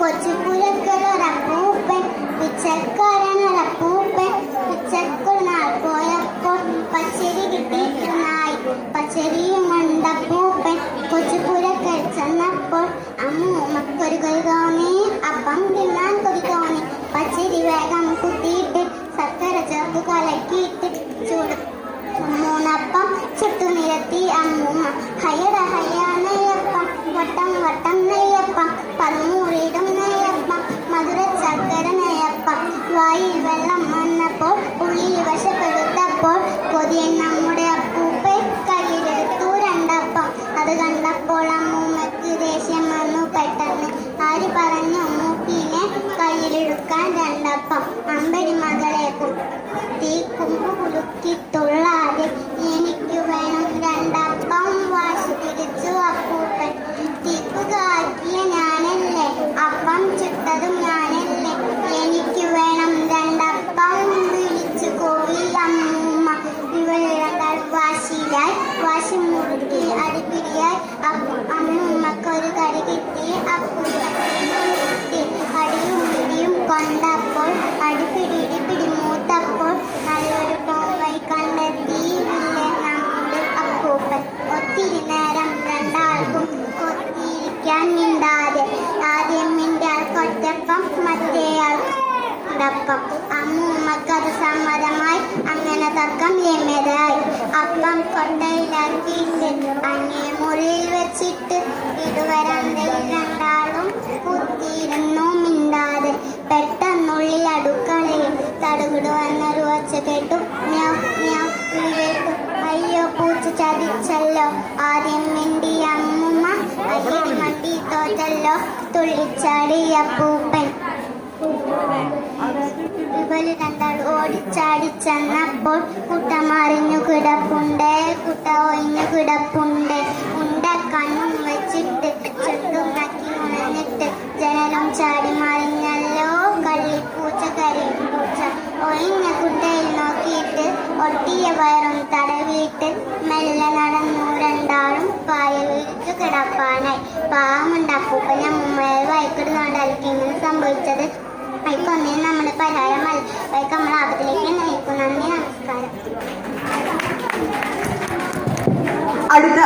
കൊച്ചുപുരക്കലൊരപ്പൂപ്പൻ പിച്ചക്കാരനൊരപ്പൂപ്പൻ പിച്ചക്കുൾ നാൾ പോയപ്പോൾ പച്ചരി കിട്ടിയിട്ടുണ്ടായി പച്ചരിയും കൊണ്ടപ്പൂപ്പൻ കൊച്ചുപുരക്കൽ ചെന്നപ്പോൾ അമ്മൂമ്മക്കൊരു കൊതി തോന്നി അപ്പം തിന്നാൻ കൊതി തോന്നി പച്ചരി വേഗം കുത്തിയിട്ട് ശർക്കര ചേർത്ത് കലക്കിയിട്ട് ചൂട് മൂന്നപ്പം ചുട്ടു നിരത്തി അമ്മൂമ്മ ഹയ്യട ഹയ്യ നെയ്യപ്പം വട്ടം വട്ടം നെയ്യപ്പം പതിമൂറിടും നെയ്യപ്പം മധുര ചക്കര നെയ്യപ്പം വായിൽ വെള്ളം വന്നപ്പോൾ ഉള്ളിൽ വശപ്പെടുത്തപ്പോൾ കൊതിയൻ നമ്മുടെ അപ്പൂപ്പെ കയ്യിലെടുത്തു രണ്ടപ്പം അത് കണ്ടപ്പോൾ അമ്മൂമ്മക്ക് ദേഷ്യം വന്നു പെട്ടെന്ന് ആര് പറഞ്ഞു മൂപ്പിനെ കയ്യിലെടുക്കാൻ രണ്ടപ്പം അമ്പടി മകളെ കുത്തി കുമ്പു കുലുക്കി തുള്ളാതെ എനിക്ക് വേണം രണ്ടപ്പം വാശി തിരിച്ചു അപ്പൂപ്പൻ തീക്കുകാക്കിയ ഞാനല്ലേ അപ്പം ചുട്ടതും ഞാനല്ലേ എനിക്ക് വേണം രണ്ടപ്പം വിളിച്ചു കോഴി അമ്മൂമ്മ ഇവളുടെ വാശിയായി വാശി മുറുക്കി അടിപിടിയായി അമ്മൂമ്മക്കൊരു കടി കിട്ടി അപ്പൂപ്പൻ അടിയും പിടിയും കൊണ്ടപ്പോൾ അടിപിടി മൂത്തപ്പോൾ നല്ലൊരു പോവൈ കണ്ടെത്തിയില്ലേ നമ്മുടെ അപ്പൂപ്പൻ ഒത്തിരി നേരം രണ്ടാൾക്കും കൊത്തിയിരിക്കാൻ മിണ്ടാതെ ആദ്യം മിണ്ടാൽ കൊറ്റപ്പം മറ്റേയാൾ അപ്പം അമ്മൂമ്മക്കത് സമ്മതമായി അങ്ങനെ തർക്കം രമ്യതയായി അപ്പം കൊട്ടയിലാക്കിയിട്ട് അങ്ങേ മുറിയിൽ വെച്ചിട്ട് ഇതുവരന്തയിൽ രണ്ടാളും കുത്തിയിരുന്നു മിണ്ടാതെ പെട്ടെന്നുള്ളിൽ അടുക്കളയിൽ തടുകിടുവന്നൊരു ഒച്ച കേട്ടു മ്യാവ് മ്യാവ് കേട്ടു അയ്യോ പൂച്ച ചതിച്ചല്ലോ ആദ്യം മിണ്ടി അമ്മൂമ്മ അയ്യടി മണ്ടി തോറ്റല്ലോ തുള്ളിച്ചാടി അപ്പൂപ്പൻ ഇവര് രണ്ടാൾ ഓടിച്ചാടി ചെന്നപ്പോൾ കുട്ട മറിഞ്ഞു കിടപ്പുണ്ട് കുട്ട ഒഴിഞ്ഞു കിടപ്പുണ്ട് ഉണ്ട കണ്ണും വെച്ചിട്ട് ചുണ്ടും നക്കി ഉണഞ്ഞിട്ട് ജനലും ചാടി മറിഞ്ഞല്ലോ കള്ളിപ്പൂച്ച കരിപ്പൂച്ച ഒഴിഞ്ഞ കുട്ടയിൽ നോക്കിയിട്ട് ഒട്ടിയ വയറും തടവിയിട്ട് മെല്ലെ നടന്നു രണ്ടാളും പായ വിരിച്ചു കിടപ്പാനായി പാവമുണ്ട് അപ്പൂപ്പൻ അമ്മൂമ്മയെ വയക്കിടുകൊണ്ടായിരിക്കും ഇങ്ങനെ സംഭവിച്ചത് ഒന്നിനും നമ്മുടെ പരിഹാരമല്ല നമ്മൾ ആപത്തിലേക്ക് നയിക്കും നന്ദി നമസ്കാരം. അടുത്ത